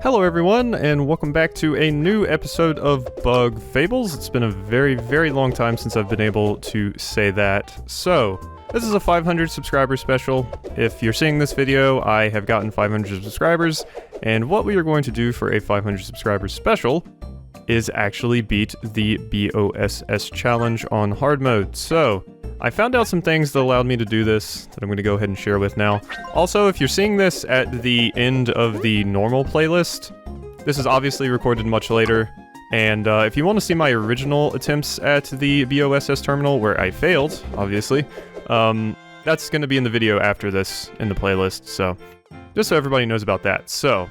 Hello everyone, and welcome back to a new episode of Bug Fables. It's been a very, very long time since I've been able to say that. So, this is a 500 subscriber special. If you're seeing this video, I have gotten 500 subscribers, and what we are going to do for a 500 subscribers special is actually beat the BOSS challenge on hard mode. So, I found out some things that allowed me to do this that I'm going to go ahead and share with now. Also, if you're seeing this at the end of the normal playlist, this is obviously recorded much later, and if you want to see my original attempts at the BOSS terminal, where I failed, obviously, that's going to be in the video after this in the playlist, so just so everybody knows about that. So,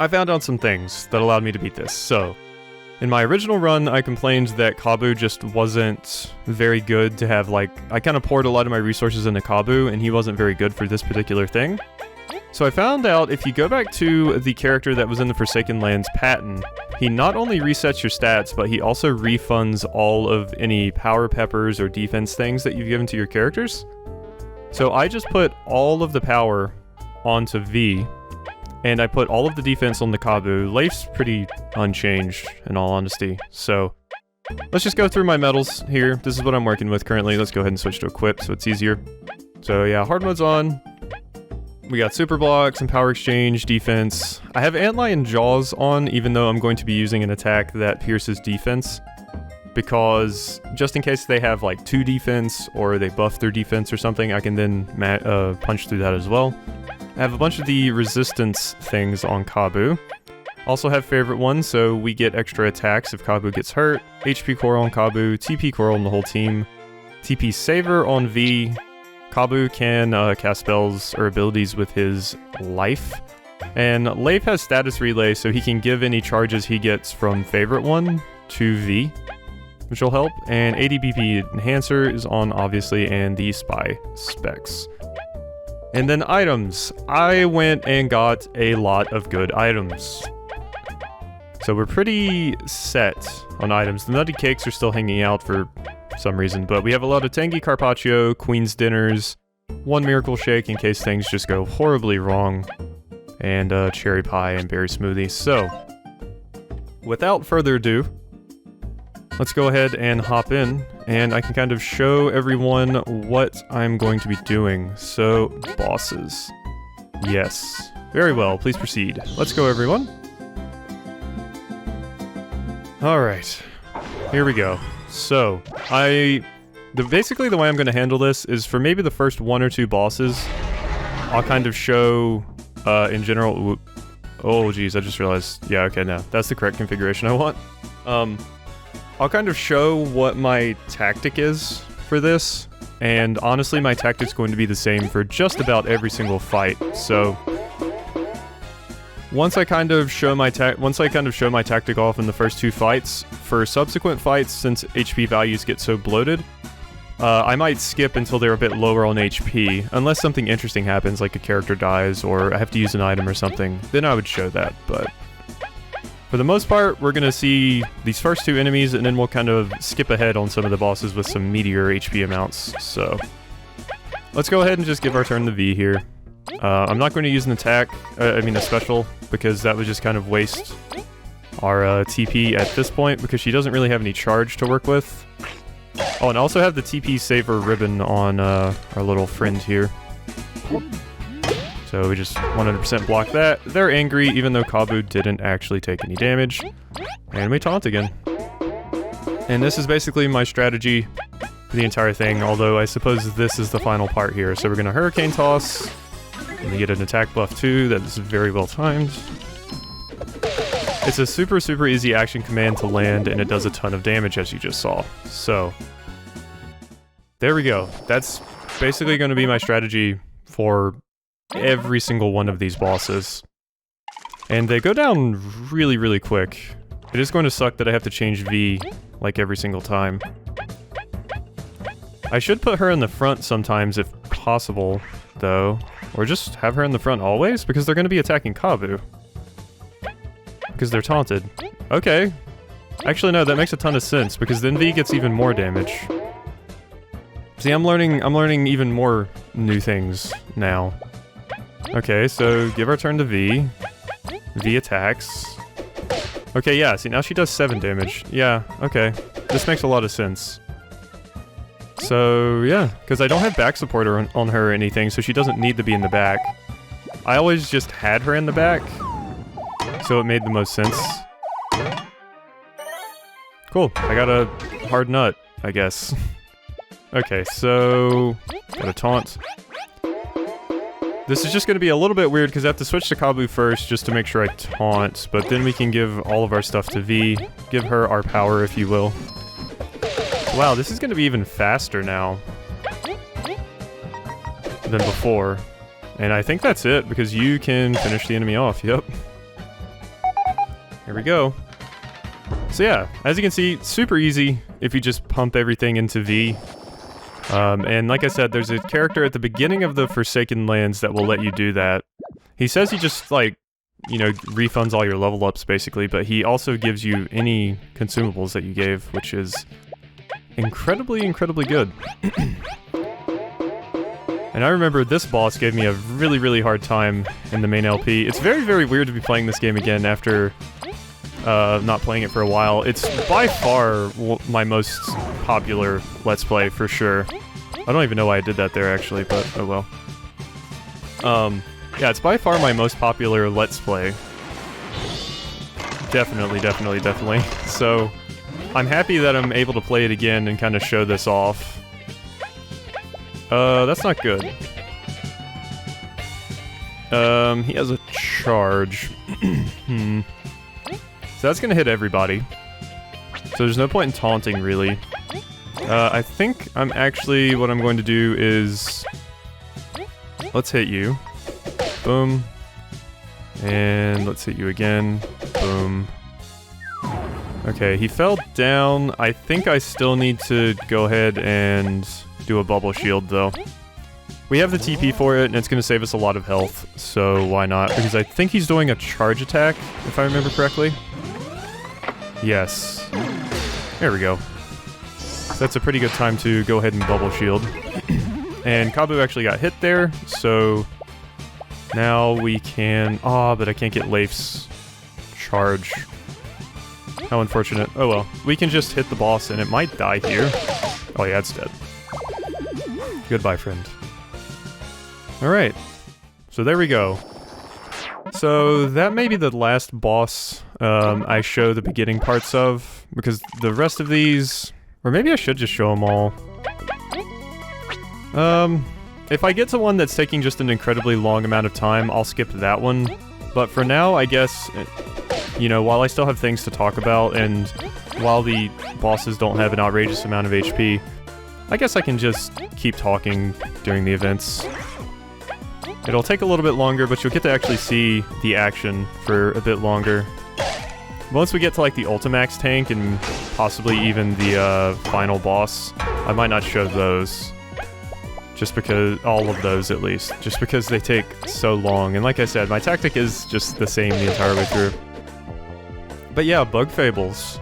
I found out some things that allowed me to beat this. So, in my original run, I complained that Kabbu just wasn't very good to have, like, I kind of poured a lot of my resources into Kabbu, and he wasn't very good for this particular thing. So I found out if you go back to the character that was in the Forsaken Lands patent, he not only resets your stats, but he also refunds all of any power peppers or defense things that you've given to your characters. So I just put all of the power onto V, and I put all of the defense on the Kabbu. Leif's pretty unchanged, in all honesty. So, let's just go through my medals here. This is what I'm working with currently. Let's go ahead and switch to equip so it's easier. So yeah, hard mode's on. We got super blocks and power exchange, defense. I have antlion jaws on, even though I'm going to be using an attack that pierces defense. Because, just in case they have like 2 defense, or they buff their defense or something, I can then punch through that as well. I have a bunch of the resistance things on Kabbu. Also have favorite ones, so we get extra attacks if Kabbu gets hurt. HP core on Kabbu, TP core on the whole team. TP saver on V. Kabbu can cast spells or abilities with his life. And Leif has status relay, so he can give any charges he gets from favorite one to V, which will help. And ADBP enhancer is on, obviously, and the spy specs. And then items. I went and got a lot of good items. So we're pretty set on items. The nutty cakes are still hanging out for some reason, but we have a lot of tangy carpaccio, queen's dinners, 1 miracle shake in case things just go horribly wrong, and cherry pie and berry smoothie. So, without further ado, let's go ahead and hop in, and I can kind of show everyone what I'm going to be doing. So, bosses. Yes. Very well, please proceed. Let's go, everyone. Alright. Here we go. So, basically the way I'm going to handle this is for maybe the first 1 or 2 bosses, I'll kind of show, in general... Oh, geez, I just realized... Yeah, okay, no. That's the correct configuration I want. I'll kind of show what my tactic is for this, and honestly my tactic's going to be the same for just about every single fight. So once I kind of show my tactic off in the first 2 fights, for subsequent fights, since HP values get so bloated, I might skip until they're a bit lower on HP, unless something interesting happens, like a character dies or I have to use an item or something. Then I would show that, but for the most part, we're going to see these first 2 enemies, and then we'll kind of skip ahead on some of the bosses with some meteor HP amounts. So, let's go ahead and just give our turn to V here. I'm not going to use an attack, a special, because that would just kind of waste our TP at this point, because she doesn't really have any charge to work with. Oh, and I also have the TP saver ribbon on our little friend here. So we just 100% block that. They're angry, even though Kabbu didn't actually take any damage. And we taunt again. And this is basically my strategy for the entire thing, although I suppose this is the final part here. So we're going to Hurricane Toss, and we get an attack buff too, that is very well timed. It's a super, super easy action command to land, and it does a ton of damage, as you just saw. So, there we go. That's basically going to be my strategy for every single one of these bosses. And they go down really, really quick. It is going to suck that I have to change V, like, every single time. I should put her in the front sometimes if possible, though. Or just have her in the front always, because they're going to be attacking Kabbu. Because they're taunted. Okay. Actually, no, that makes a ton of sense, because then V gets even more damage. See, I'm learning even more new things now. Okay, so give our turn to V. V attacks. Okay, yeah, see, now she does 7 damage. Yeah, okay. This makes a lot of sense. So, yeah, because I don't have back support on her or anything, so she doesn't need to be in the back. I always just had her in the back, so it made the most sense. Cool, I got a hard nut, I guess. Okay, so... got a taunt. This is just going to be a little bit weird because I have to switch to Kabbu first just to make sure I taunt, but then we can give all of our stuff to V. Give her our power, if you will. Wow, this is going to be even faster now than before. And I think that's it, because you can finish the enemy off, yep. Here we go. So yeah, as you can see, super easy if you just pump everything into V. And like I said, there's a character at the beginning of the Forsaken Lands that will let you do that. He says he just, like, you know, refunds all your level ups, basically, but he also gives you any consumables that you gave, which is incredibly, incredibly good. And I remember this boss gave me a really, really hard time in the main LP. It's very, very weird to be playing this game again after not playing it for a while. It's by far my most popular Let's Play, for sure. I don't even know why I did that there, actually, but oh well. Yeah, it's by far my most popular Let's Play. Definitely, definitely, definitely. So, I'm happy that I'm able to play it again and kind of show this off. That's not good. He has a charge. So that's gonna hit everybody. So there's no point in taunting, really. I think what I'm going to do is... let's hit you. Boom. And let's hit you again. Boom. Okay, he fell down. I think I still need to go ahead and do a bubble shield, though. We have the TP for it, and it's going to save us a lot of health, so why not? Because I think he's doing a charge attack, if I remember correctly. Yes. There we go. That's a pretty good time to go ahead and bubble shield. And Kabbu actually got hit there, so now we can... ah, but I can't get Leif's charge. How unfortunate. Oh well. We can just hit the boss and it might die here. Oh yeah, it's dead. Goodbye, friend. Alright. So there we go. So that may be the last boss I show the beginning parts of, because the rest of these... or maybe I should just show them all. If I get to one that's taking just an incredibly long amount of time, I'll skip that one. But for now, I guess, you know, while I still have things to talk about, and while the bosses don't have an outrageous amount of HP, I guess I can just keep talking during the events. It'll take a little bit longer, but you'll get to actually see the action for a bit longer. Once we get to, like, the Ultimax tank, and possibly even the, final boss, I might not show those. Just because, all of those at least, just because they take so long. And like I said, my tactic is just the same the entire way through. But yeah, Bug Fables.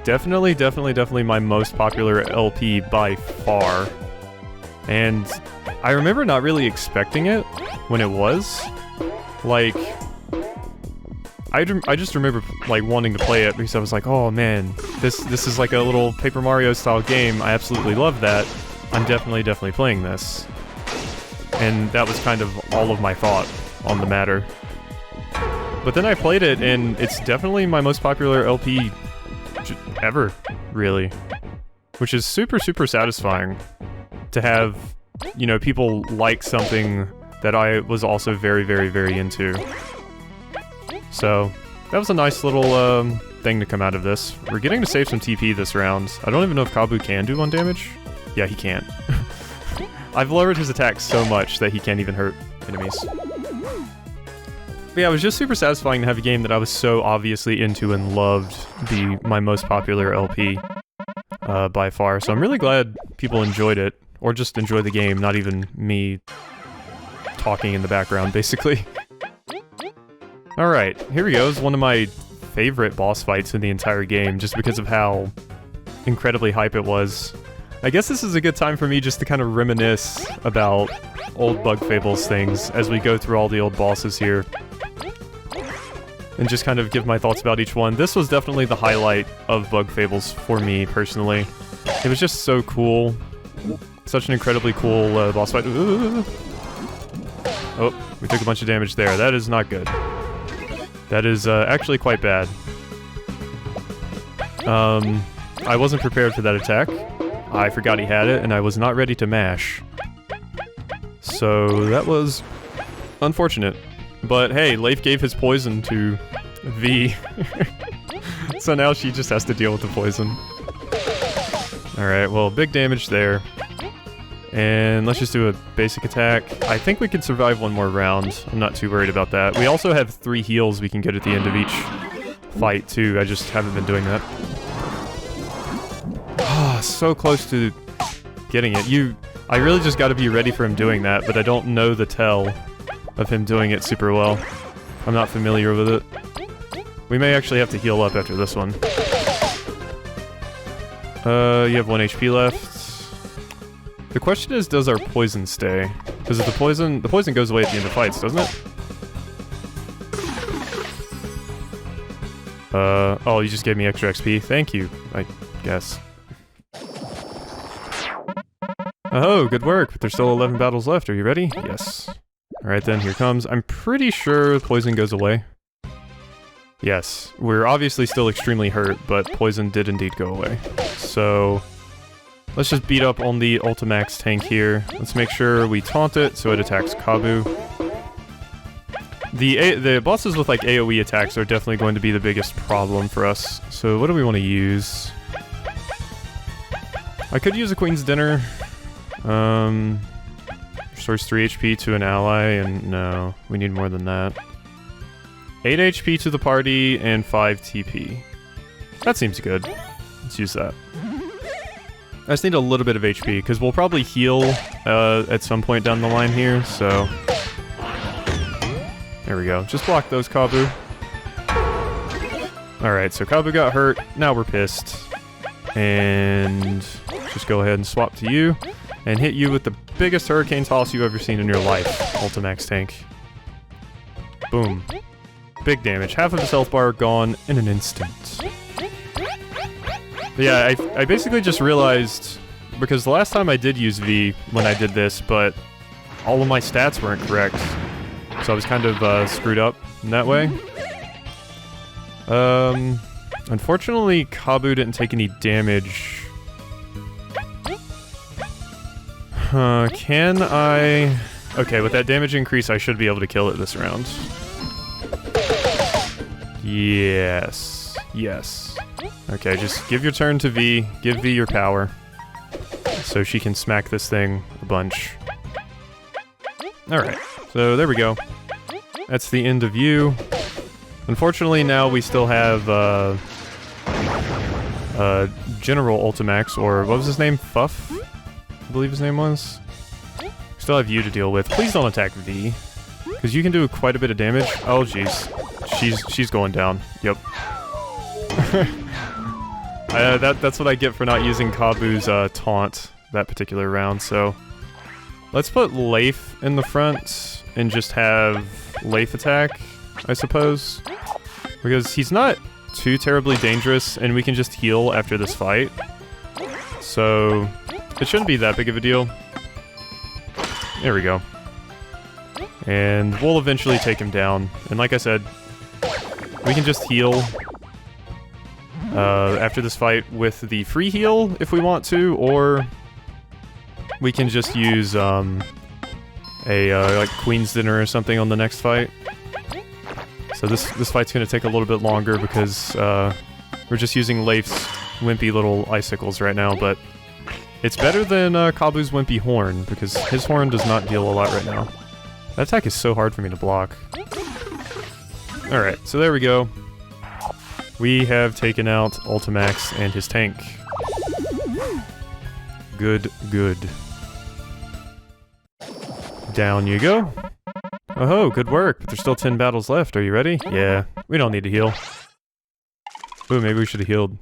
Definitely, definitely, definitely my most popular LP by far. And I remember not really expecting it when it was. Like, I just remember, like, wanting to play it because I was like, oh man, this is like a little Paper Mario style game. I absolutely love that. I'm definitely playing this. And that was kind of all of my thought on the matter. But then I played it, and it's definitely my most popular LP ever, really. Which is super, super satisfying to have, you know, people like something that I was also very, very, very into. So, that was a nice little thing to come out of this. We're getting to save some TP this round. I don't even know if Kabbu can do 1 damage. Yeah, he can't. I've lowered his attack so much that he can't even hurt enemies. But yeah, it was just super satisfying to have a game that I was so obviously into and loved be my most popular LP by far. So I'm really glad people enjoyed it, or just enjoy the game, not even me talking in the background, basically. Alright, here we go. It's one of my favorite boss fights in the entire game, just because of how incredibly hype it was. I guess this is a good time for me just to kind of reminisce about old Bug Fables things as we go through all the old bosses here. and just kind of give my thoughts about each one. This was definitely the highlight of Bug Fables for me, personally. It was just so cool. Such an incredibly cool boss fight. Ooh. Oh, we took a bunch of damage there. That is not good. That is actually quite bad. I wasn't prepared for that attack. I forgot he had it, and I was not ready to mash. So that was unfortunate. But hey, Leif gave his poison to V. So now she just has to deal with the poison. Alright, well, big damage there. And let's just do a basic attack. I think we can survive one more round. I'm not too worried about that. We also have 3 heals we can get at the end of each fight, too. I just haven't been doing that. Ah, so close to getting it. I really just gotta be ready for him doing that, but I don't know the tell of him doing it super well. I'm not familiar with it. We may actually have to heal up after this one. You have 1 HP left. The question is, does our poison stay? Because the poison goes away at the end of fights, doesn't it? Oh, you just gave me extra XP. Thank you, I guess. Oh, good work, but there's still 11 battles left. Are you ready? Yes. Alright then, here comes. I'm pretty sure poison goes away. Yes, we're obviously still extremely hurt, but poison did indeed go away. So, let's just beat up on the Ultimax tank here. Let's make sure we taunt it so it attacks Kabbu. The bosses with like AoE attacks are definitely going to be the biggest problem for us. So what do we want to use? I could use a Queen's Dinner. Restores 3 HP to an ally, and no, we need more than that. 8 HP to the party and 5 TP. That seems good. Let's use that. I just need a little bit of HP, because we'll probably heal at some point down the line here, so... There we go. Just block those, Kabbu. Alright, so Kabbu got hurt. Now we're pissed. And... just go ahead and swap to you. And hit you with the biggest hurricane toss you've ever seen in your life, Ultimax tank. Boom. Big damage. Half of his health bar gone in an instant. But yeah, I basically just realized, because the last time I did use V when I did this, but all of my stats weren't correct. So I was kind of screwed up in that way. Unfortunately, Kabbu didn't take any damage. Can I... Okay, with that damage increase, I should be able to kill it this round. Yes. Yes. Okay, just give your turn to V. Give V your power. So she can smack this thing a bunch. Alright, so there we go. That's the end of you. Unfortunately, now we still have, General Ultimax, or what was his name? Fuff? I believe his name was. Still have you to deal with. Please don't attack V, because you can do quite a bit of damage. Oh jeez, she's going down. Yep. That's what I get for not using Kabbu's taunt that particular round. So let's put Leif in the front and just have Leif attack, I suppose, because he's not too terribly dangerous, and we can just heal after this fight. So it shouldn't be that big of a deal. There we go. And we'll eventually take him down. And like I said, we can just heal after this fight with the free heal if we want to, or we can just use like Queen's Dinner or something on the next fight. So this fight's gonna take a little bit longer because we're just using Leif's wimpy little icicles right now, but it's better than Kabbu's wimpy horn, because his horn does not deal a lot right now. That attack is so hard for me to block. Alright, so there we go. We have taken out Ultimax and his tank. Good, good. Down you go. Oh, good work, but there's still 10 battles left. Are you ready? Yeah, we don't need to heal. Ooh, maybe we should have healed.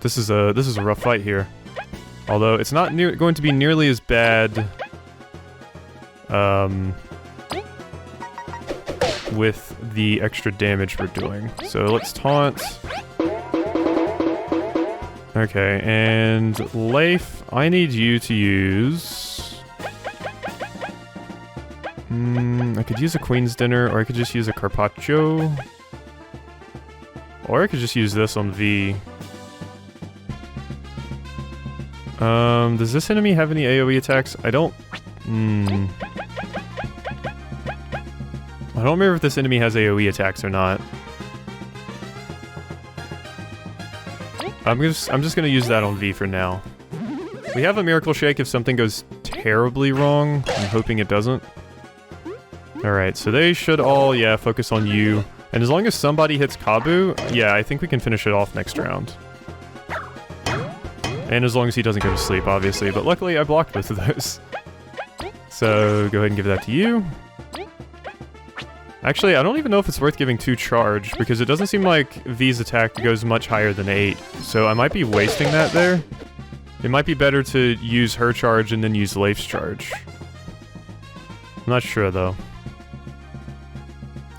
This is a rough fight here. Although, it's not going to be nearly as bad, with the extra damage we're doing. So let's taunt. Okay, and Leif, I need you to use... I could use a Queen's Dinner, or I could just use a Carpaccio. Or I could just use this on V. Does this enemy have any AoE attacks? I don't... I don't remember if this enemy has AoE attacks or not. I'm just gonna use that on V for now. We have a Miracle Shake if something goes terribly wrong. I'm hoping it doesn't. Alright, so they should all, yeah, focus on you. And as long as somebody hits Kabbu, yeah, I think we can finish it off next round. And as long as he doesn't go to sleep, obviously. But luckily, I blocked both of those. So, go ahead and give that to you. Actually, I don't even know if it's worth giving 2 charge, because it doesn't seem like V's attack goes much higher than 8. So I might be wasting that there. It might be better to use her charge and then use Leif's charge. I'm not sure, though.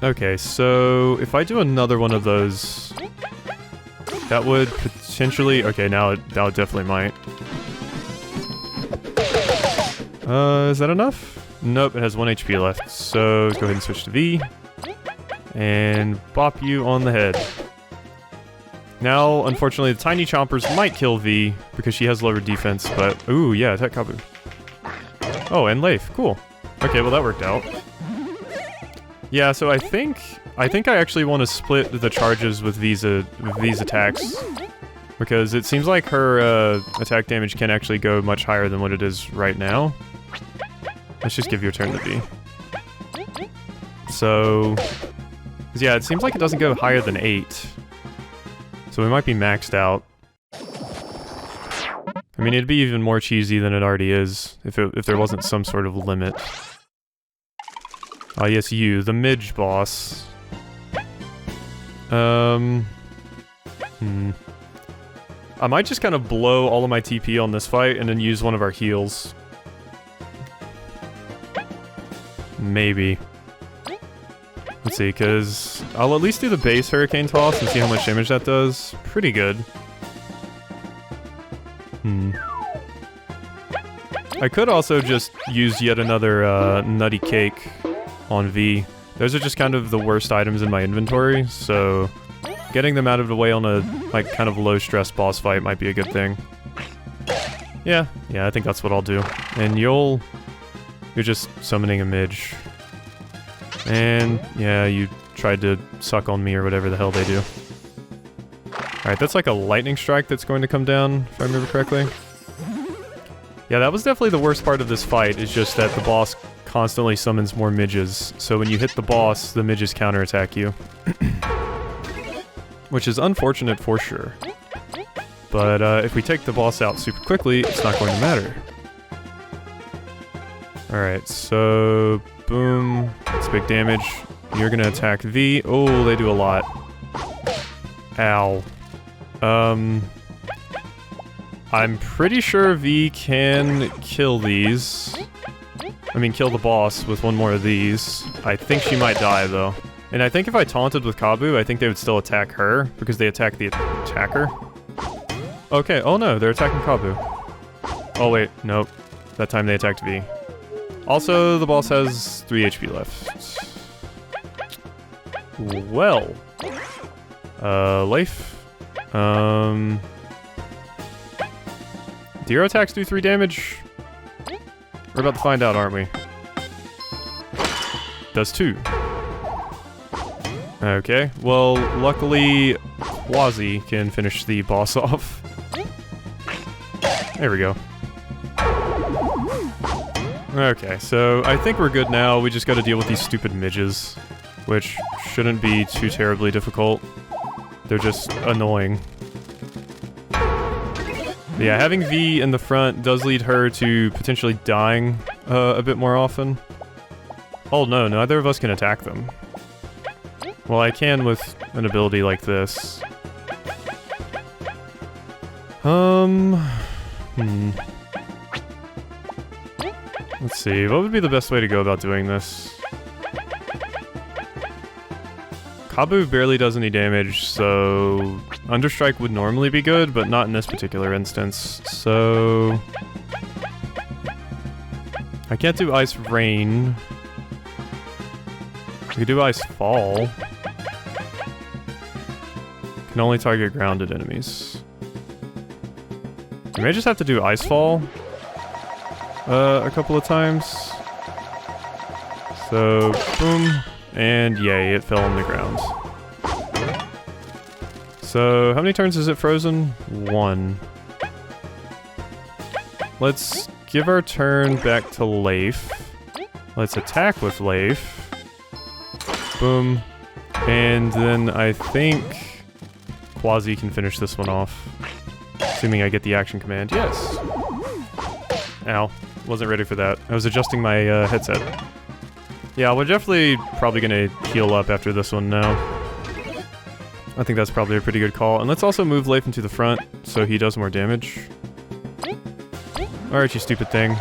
Okay, so if I do another one of those, that would potentially... Okay, now it definitely might. Is that enough? Nope, it has 1 HP left, so go ahead and switch to V. And bop you on the head. Now, unfortunately, the Tiny Chompers might kill V, because she has lower defense, but... Ooh, yeah, attack Kabbu. Oh, and Leif, cool. Okay, well that worked out. Yeah, so I think I actually want to split the charges with V's attacks. Because it seems like her attack damage can actually go much higher than what it is right now. Let's just give your turn to V. So... Yeah, it seems like it doesn't go higher than 8. So we might be maxed out. I mean, it'd be even more cheesy than it already is, if there wasn't some sort of limit. Ah, yes, you, the Midge boss. I might just kind of blow all of my TP on this fight and then use one of our heals. Maybe. Let's see, because I'll at least do the base Hurricane Toss and see how much damage that does. Pretty good. I could also just use yet another Nutty Cake on V. Those are just kind of the worst items in my inventory, so getting them out of the way on a, like, kind of low-stress boss fight might be a good thing. Yeah, I think that's what I'll do. And you're just summoning a Midge. And, yeah, you tried to suck on me or whatever the hell they do. Alright, that's like a lightning strike that's going to come down, if I remember correctly. Yeah, that was definitely the worst part of this fight, is just that the boss constantly summons more midges. So when you hit the boss, the midges counterattack you. Which is unfortunate for sure. But if we take the boss out super quickly, it's not going to matter. Alright, so... Boom. That's big damage. You're gonna attack V. Oh, they do a lot. Ow. I'm pretty sure V can kill these. I mean, kill the boss with one more of these. I think she might die, though. And I think if I taunted with Kabbu, I think they would still attack her, because they attack the attacker. Okay, oh no, they're attacking Kabbu. Oh wait, nope. That time they attacked V. Also, the boss has 3 HP left. Well. Leif. Do your attacks do 3 damage? We're about to find out, aren't we? Does 2. Okay, well, luckily, Quasi can finish the boss off. There we go. Okay, so I think we're good now. We just gotta deal with these stupid midges, which shouldn't be too terribly difficult. They're just annoying. Yeah, having V in the front does lead her to potentially dying a bit more often. Oh no, neither of us can attack them. Well, I can with an ability like this. Let's see, what would be the best way to go about doing this? Kabbu barely does any damage, so Understrike would normally be good, but not in this particular instance. So I can't do Ice Rain. I could do Ice Fall. Can only target grounded enemies. I may just have to do Ice Fall a couple of times. So, boom, and yay, it fell on the ground. So, how many turns is it frozen? 1. Let's give our turn back to Leif. Let's attack with Leif. Boom. And then I think Quasi can finish this one off. Assuming I get the action command. Yes! Ow. Wasn't ready for that. I was adjusting my headset. Yeah, we're definitely probably gonna heal up after this one now. I think that's probably a pretty good call. And let's also move Leif into the front so he does more damage. Alright, you stupid thing.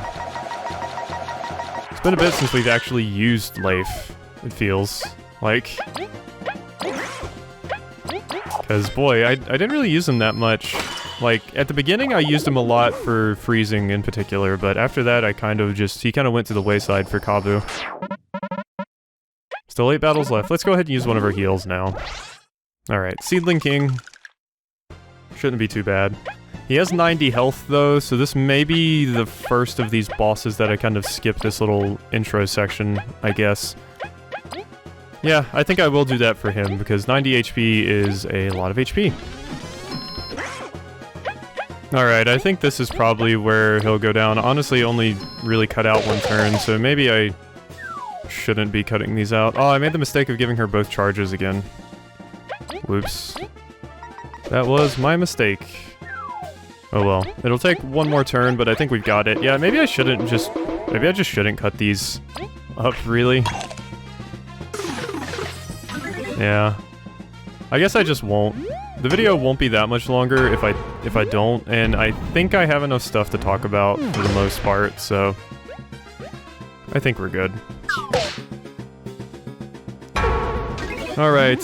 It's been a bit since we've actually used Leif, it feels like. Because, boy, I didn't really use him that much. Like, at the beginning I used him a lot for freezing in particular, but after that I kind of just... he kind of went to the wayside for Kabbu. Still 8 battles left. Let's go ahead and use one of our heals now. Alright, Seedling King. Shouldn't be too bad. He has 90 health though, so this may be the first of these bosses that I kind of skip this little intro section, I guess. Yeah, I think I will do that for him, because 90 HP is a lot of HP. Alright, I think this is probably where he'll go down. Honestly, only really cut out 1 turn, so maybe I shouldn't be cutting these out. Oh, I made the mistake of giving her both charges again. Whoops. That was my mistake. Oh well. It'll take 1 more turn, but I think we've got it. Yeah, maybe I shouldn't just... maybe I just shouldn't cut these up, really. Yeah. I guess I just won't. The video won't be that much longer if I don't, and I think I have enough stuff to talk about for the most part, so... I think we're good. Alright,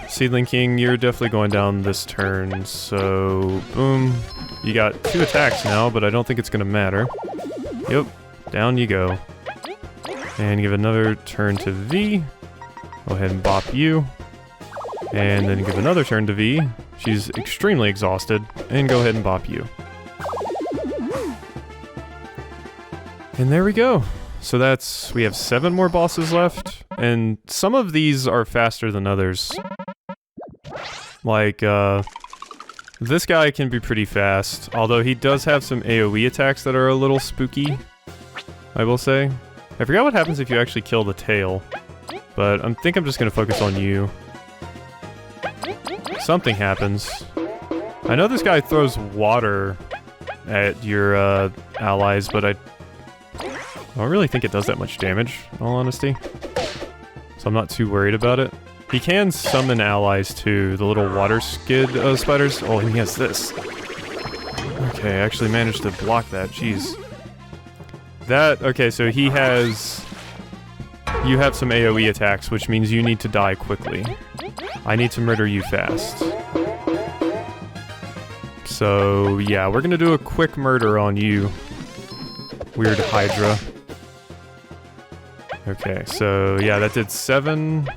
Seedling King, you're definitely going down this turn, so... boom. You got 2 attacks now, but I don't think it's gonna matter. Yep, down you go. And give another turn to V. Go ahead and bop you. And then give another turn to V. She's extremely exhausted. And go ahead and bop you. And there we go. So that's... we have 7 more bosses left. And some of these are faster than others. Like, this guy can be pretty fast. Although he does have some AoE attacks that are a little spooky, I will say. I forgot what happens if you actually kill the tail. But I think I'm just gonna focus on you. Something happens. I know this guy throws water at your allies, but I don't really think it does that much damage, in all honesty. So I'm not too worried about it. He can summon allies too, the little water skid spiders. Oh, and he has this. Okay, I actually managed to block that, jeez. That, okay, so he has... you have some AoE attacks, which means you need to die quickly. I need to murder you fast. So, yeah, we're gonna do a quick murder on you. Weird Hydra. Okay, so, yeah, that did 7.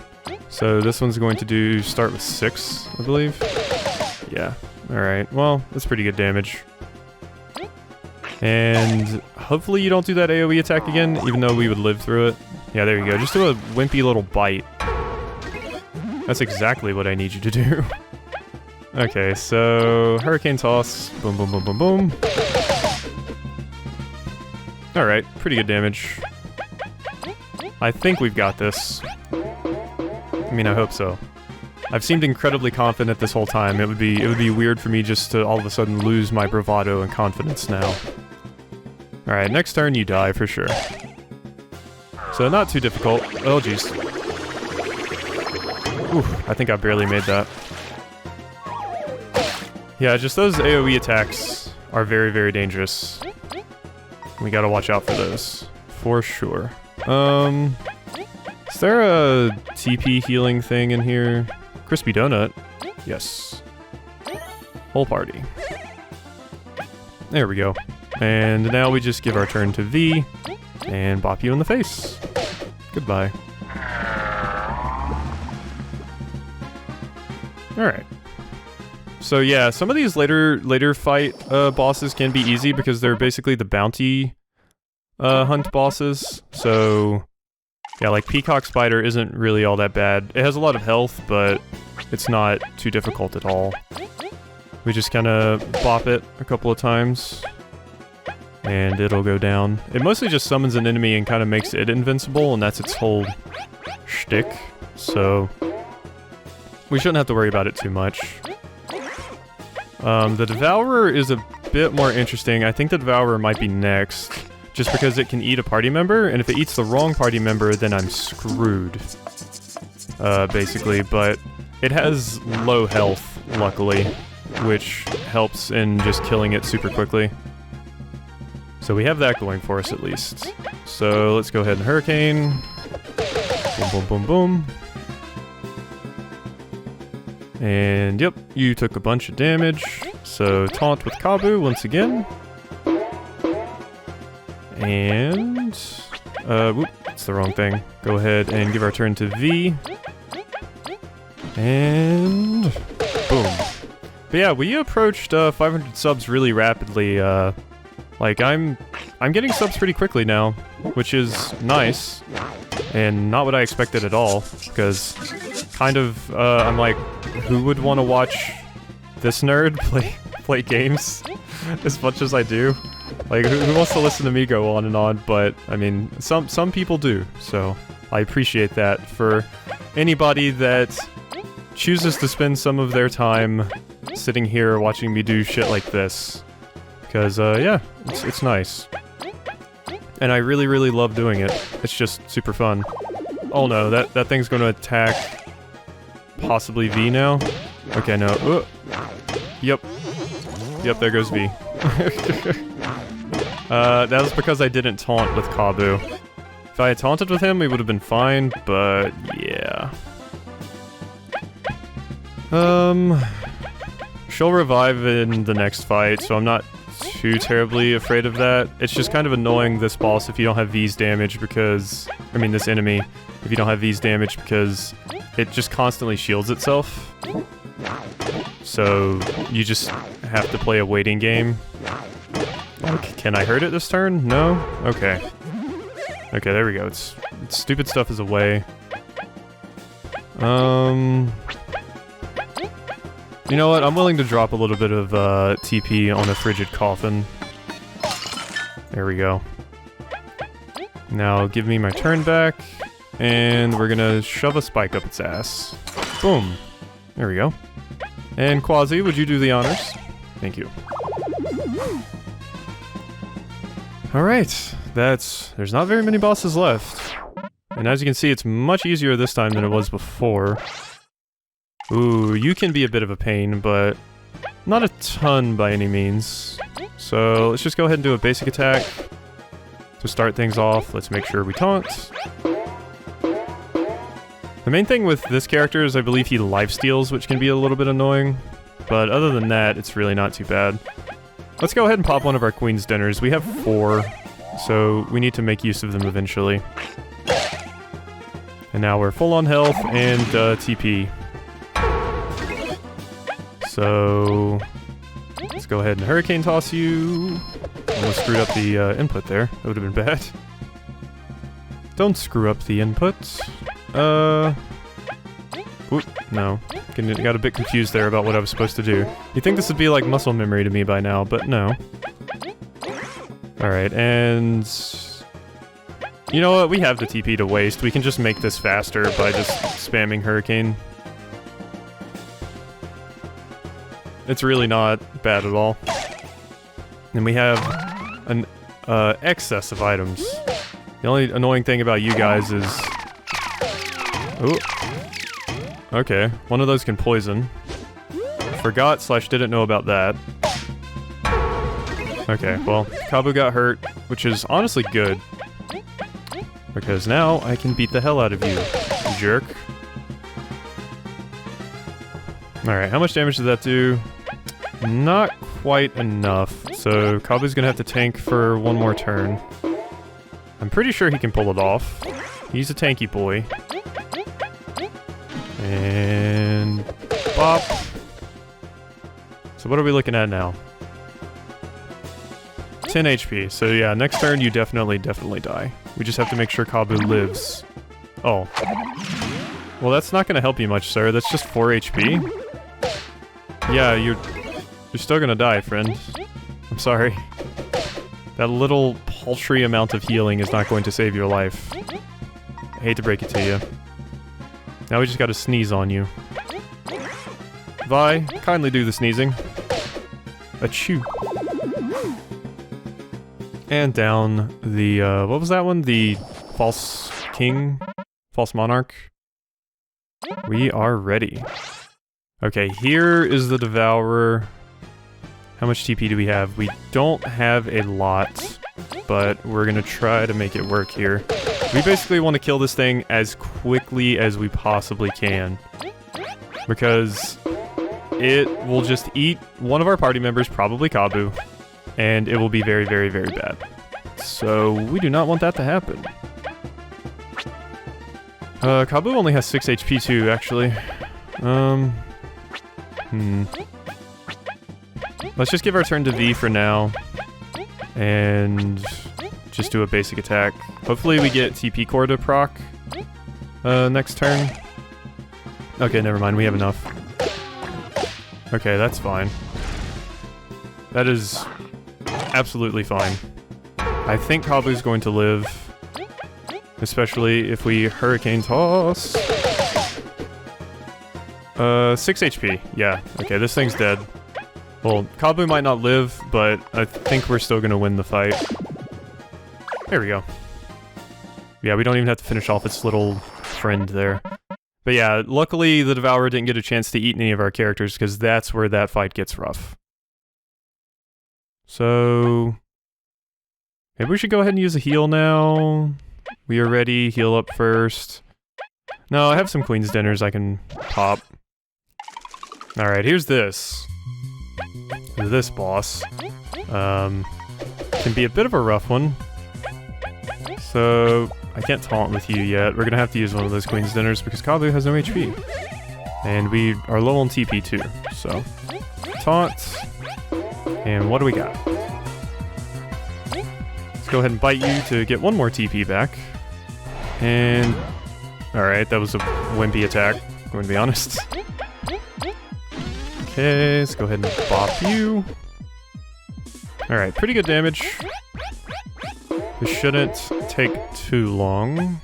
So this one's going to start with 6, I believe. Yeah, alright, well, that's pretty good damage. And hopefully you don't do that AoE attack again, even though we would live through it. Yeah, there you go. Just do a wimpy little bite. That's exactly what I need you to do. Okay, so... Hurricane Toss. Boom, boom, boom, boom, boom. Alright, pretty good damage. I think we've got this. I mean, I hope so. I've seemed incredibly confident this whole time. It would be weird for me just to all of a sudden lose my bravado and confidence now. Alright, next turn you die for sure. So not too difficult. Oh jeez. Oof, I think I barely made that. Yeah, just those AoE attacks are very, very dangerous. We gotta watch out for those. For sure. Is there a TP healing thing in here? Crispy donut. Yes. Whole party. There we go. And now we just give our turn to V and bop you in the face. Goodbye. Alright. So yeah, some of these later fight bosses can be easy because they're basically the bounty hunt bosses. So yeah, like Peacock Spider isn't really all that bad. It has a lot of health, but it's not too difficult at all. We just kind of bop it a couple of times, and it'll go down. It mostly just summons an enemy and kind of makes it invincible, and that's its whole shtick. So we shouldn't have to worry about it too much. The Devourer is a bit more interesting. I think the Devourer might be next, just because it can eat a party member, and if it eats the wrong party member, then I'm screwed. Basically, but it has low health, luckily, which helps in just killing it super quickly. So we have that going for us at least. So let's go ahead and Hurricane. Boom, boom, boom, boom. And yep, you took a bunch of damage. So taunt with Kabbu once again. And whoop, it's the wrong thing. Go ahead and give our turn to V. And boom. But yeah, we approached 500 subs really rapidly. Like I'm getting subs pretty quickly now, which is nice, and not what I expected at all. Because kind of I'm like, who would want to watch this nerd play games as much as I do? Like, who wants to listen to me go on and on? But I mean, some people do. So I appreciate that for anybody that chooses to spend some of their time sitting here watching me do shit like this. Because, yeah, it's nice. And I really, really love doing it. It's just super fun. Oh no, that thing's gonna attack possibly V now? Okay, no. Yep. Yep, there goes V. That was because I didn't taunt with Kabbu. If I had taunted with him, we would have been fine, but yeah. She'll revive in the next fight, so I'm not too terribly afraid of that. It's just kind of annoying, this boss, if you don't have V's damage, because... I mean, this enemy, if you don't have V's damage, because it just constantly shields itself. So, you just have to play a waiting game. Like, can I hurt it this turn? No? Okay. Okay, there we go. It's stupid stuff is away. You know what? I'm willing to drop a little bit of TP on a frigid coffin. There we go. Now give me my turn back, and we're gonna shove a spike up its ass. Boom. There we go. And Quasi, would you do the honors? Thank you. Alright, there's not very many bosses left. And as you can see, it's much easier this time than it was before. Ooh, you can be a bit of a pain, but not a ton by any means. So let's just go ahead and do a basic attack. To start things off, let's make sure we taunt. The main thing with this character is I believe he lifesteals, which can be a little bit annoying. But other than that, it's really not too bad. Let's go ahead and pop one of our Queen's Dinners. We have 4, so we need to make use of them eventually. And now we're full on health and TP. So let's go ahead and Hurricane Toss you. Almost screwed up the input there. That would have been bad. Don't screw up the input. Oop, no. Got a bit confused there about what I was supposed to do. You'd think this would be like muscle memory to me by now, but no. Alright, and... you know what? We have the TP to waste. We can just make this faster by just spamming Hurricane. It's really not bad at all. And we have an excess of items. The only annoying thing about you guys is... ooh. Okay, one of those can poison. Forgot / didn't know about that. Okay, well, Kabbu got hurt, which is honestly good. Because now I can beat the hell out of you, jerk. Alright, how much damage did that do? Not quite enough, so Kabbu's gonna have to tank for one more turn. I'm pretty sure he can pull it off. He's a tanky boy. And... bop. So what are we looking at now? 10 HP, so yeah, next turn you definitely die. We just have to make sure Kabbu lives. Oh. Well, that's not gonna help you much, sir. That's just 4 HP. Yeah, you're still gonna die, friend. I'm sorry. That little paltry amount of healing is not going to save your life. I hate to break it to you. Now we just gotta sneeze on you. Vi, kindly do the sneezing. Achoo. And down the, what was that one? The false king? False monarch? We are ready. Okay, here is the Devourer. How much TP do we have? We don't have a lot, but we're gonna try to make it work here. We basically want to kill this thing as quickly as we possibly can, because it will just eat one of our party members, probably Kabbu, and it will be very, very, very bad. So we do not want that to happen. Kabbu only has 6 HP too, actually. Let's just give our turn to V for now, and just do a basic attack. Hopefully we get TP core to proc next turn. Okay, never mind, we have enough. Okay, that's fine. That is absolutely fine. I think Kabbu's going to live, especially if we Hurricane Toss. 6 HP, yeah. Okay, this thing's dead. Well, Kabbu might not live, but I think we're still gonna win the fight. There we go. Yeah, we don't even have to finish off its little friend there. But yeah, luckily the Devourer didn't get a chance to eat any of our characters, because that's where that fight gets rough. So... maybe we should go ahead and use a heal now. We are ready, heal up first. No, I have some Queen's Dinners I can pop. Alright, here's this. This boss. Can be a bit of a rough one. So, I can't taunt with you yet. We're gonna have to use one of those Queen's Dinners because Kabbu has no HP. And we are low on TP too, so... taunt. And what do we got? Let's go ahead and bite you to get one more TP back. And... alright, that was a wimpy attack, I'm going to be honest. Okay, let's go ahead and bop you. Alright, pretty good damage. This shouldn't take too long.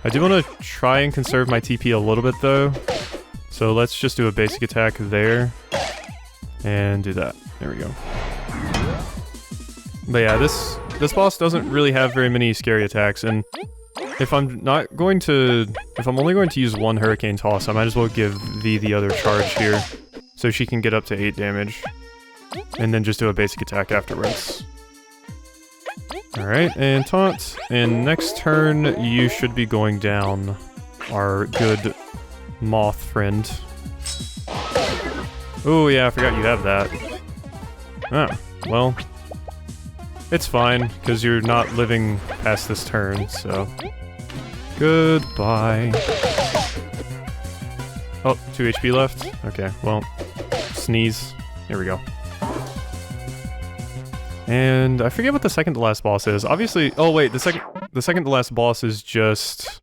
I do want to try and conserve my TP a little bit though. So let's just do a basic attack there. And do that. There we go. But yeah, this boss doesn't really have very many scary attacks, and if I'm only going to use one Hurricane Toss, I might as well give V the other charge here, so she can get up to 8 damage. And then just do a basic attack afterwards. Alright, and taunt. And next turn, you should be going down, our good moth friend. Oh yeah, I forgot you have that. Ah, well... it's fine, because you're not living past this turn, so... goodbye. Oh, 2 HP left? Okay, well... sneeze. Here we go. And I forget what the second to last boss is. Obviously... oh wait, the second to last boss is just...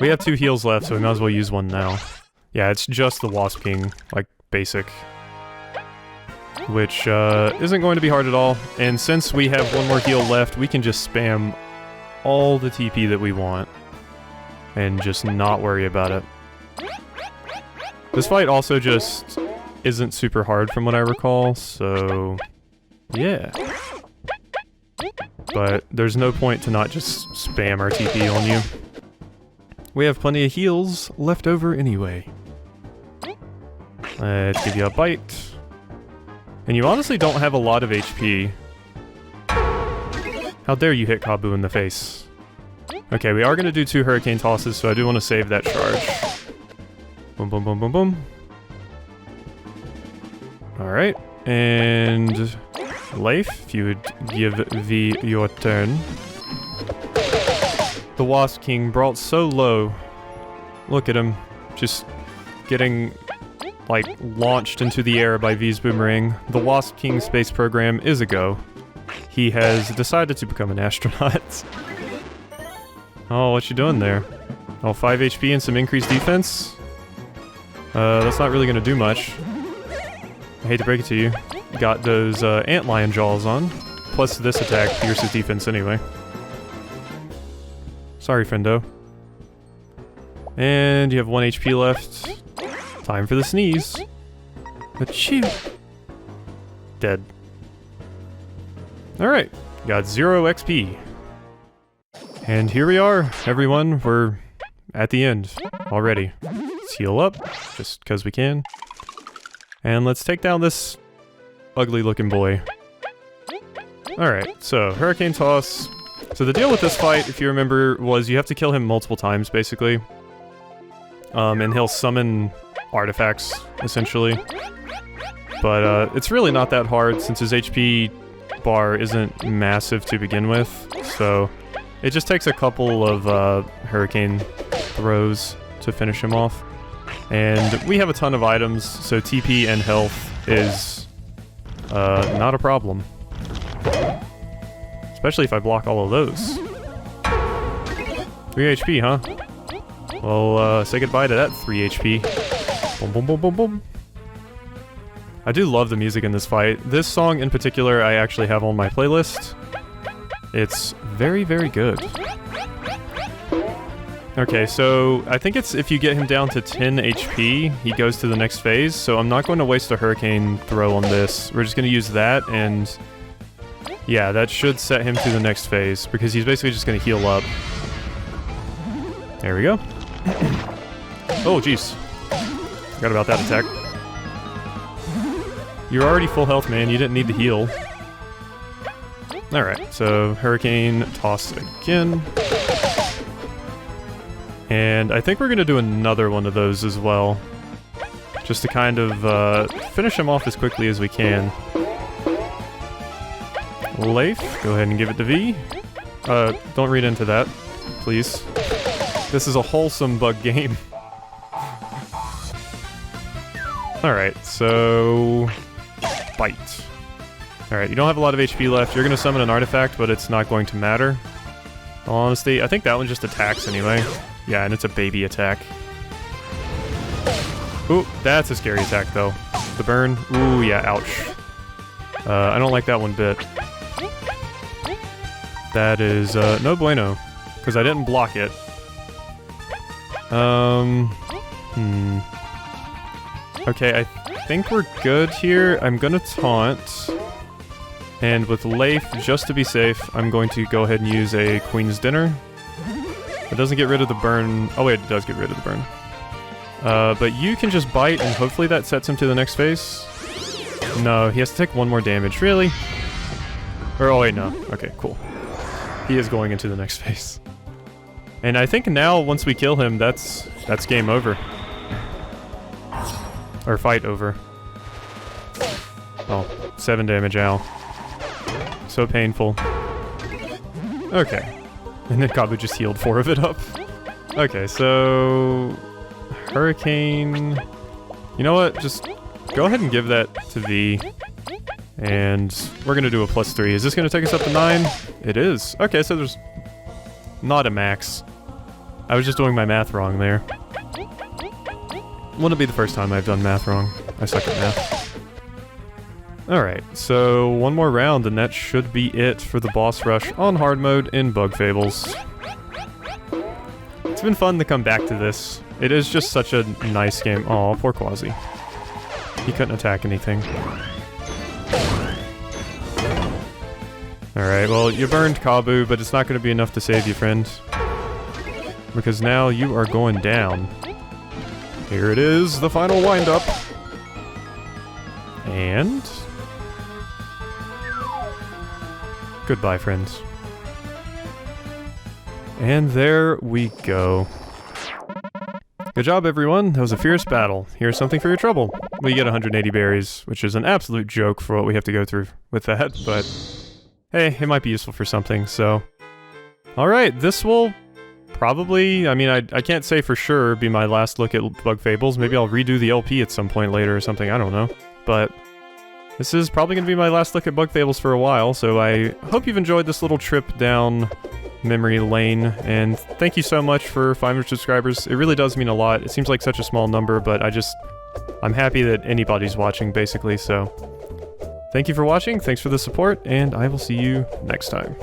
we have 2 heals left, so we might as well use one now. Yeah, it's just the Wasp King, like, basic. Which, isn't going to be hard at all. And since we have one more heal left, we can just spam all the TP that we want. And just not worry about it. This fight also just isn't super hard from what I recall, so... yeah. But there's no point to not just spam our TP on you. We have plenty of heals left over anyway. Let's give you a bite. And you honestly don't have a lot of HP. How dare you hit Kabbu in the face. Okay, we are going to do 2 Hurricane Tosses, so I do want to save that charge. Boom, boom, boom, boom, boom. Alright, and Leif, if you would give V your turn. The Wasp King brought so low. Look at him, just getting, like, launched into the air by V's boomerang. The Wasp King space program is a go. He has decided to become an astronaut. Oh, what you doing there? Oh, 5 HP and some increased defense? That's not really gonna do much. I hate to break it to you. Got those antlion jaws on. Plus this attack pierces defense anyway. Sorry, friendo. And you have 1 HP left. Time for the sneeze. Achoo! Dead. Alright, got 0 XP. And here we are, everyone. We're at the end already. Let's heal up, just because we can. And let's take down this ugly looking boy. Alright, so Hurricane Toss. So the deal with this fight, if you remember, was you have to kill him multiple times, basically. And he'll summon artifacts, essentially. But it's really not that hard since his HP bar isn't massive to begin with. So it just takes a couple of hurricane throws to finish him off. And we have a ton of items, so TP and health is not a problem. Especially if I block all of those. 3 HP, huh? Well, say goodbye to that 3 HP. Boom, boom, boom, boom, boom. I do love the music in this fight. This song in particular I actually have on my playlist. It's very, very good. Okay, so I think it's if you get him down to 10 HP, he goes to the next phase, so I'm not going to waste a hurricane throw on this. We're just going to use that, and yeah, that should set him to the next phase, because he's basically just going to heal up. There we go. Oh, jeez. Forgot about that attack. You're already full health, man. You didn't need to heal. Alright, so Hurricane Toss again. And I think we're going to do another one of those as well. Just to kind of finish him off as quickly as we can. Leif, go ahead and give it to V. Don't read into that, please. This is a wholesome bug game. Alright, so... Bite. Alright, you don't have a lot of HP left. You're going to summon an artifact, but it's not going to matter. In all honesty, I think that one just attacks anyway. Yeah, and it's a baby attack. Ooh, that's a scary attack, though. The burn. Ooh, yeah, ouch. I don't like that one bit. That is, no bueno. Because I didn't block it. Okay, I think we're good here. I'm gonna taunt. And with Leif, just to be safe, I'm going to go ahead and use a Queen's Dinner. It doesn't get rid of the burn. Oh wait, it does get rid of the burn. But you can just bite, and hopefully that sets him to the next phase. No, he has to take 1 more damage. Really? Or, oh wait, no. Okay, cool. He is going into the next phase. And I think now, once we kill him, that's game over. Or fight over. Oh, 7 damage, ow. So painful. Okay. And then Kabbu just healed 4 of it up. Okay, so... Hurricane... You know what? Just go ahead and give that to V. And we're gonna do a +3. Is this gonna take us up to 9? It is. Okay, so there's... Not a max. I was just doing my math wrong there. Wouldn't be the first time I've done math wrong. I suck at math. Alright, so 1 more round and that should be it for the boss rush on hard mode in Bug Fables. It's been fun to come back to this. It is just such a nice game. Aw, poor Quasi. He couldn't attack anything. Alright, well, you burned Kabbu, but it's not going to be enough to save you, friend. Because now you are going down. Here it is, the final wind-up. And... Goodbye, friends. And there we go. Good job, everyone. That was a fierce battle. Here's something for your trouble. we get 180 berries, which is an absolute joke for what we have to go through with that, but hey, it might be useful for something, so... Alright, this will probably, I mean, I can't say for sure, be my last look at Bug Fables. Maybe I'll redo the LP at some point later or something, I don't know. But this is probably going to be my last look at Bug Fables for a while, so I hope you've enjoyed this little trip down memory lane, and thank you so much for 500 subscribers. It really does mean a lot. It seems like such a small number, but I'm happy that anybody's watching, basically, so... Thank you for watching, thanks for the support, and I will see you next time.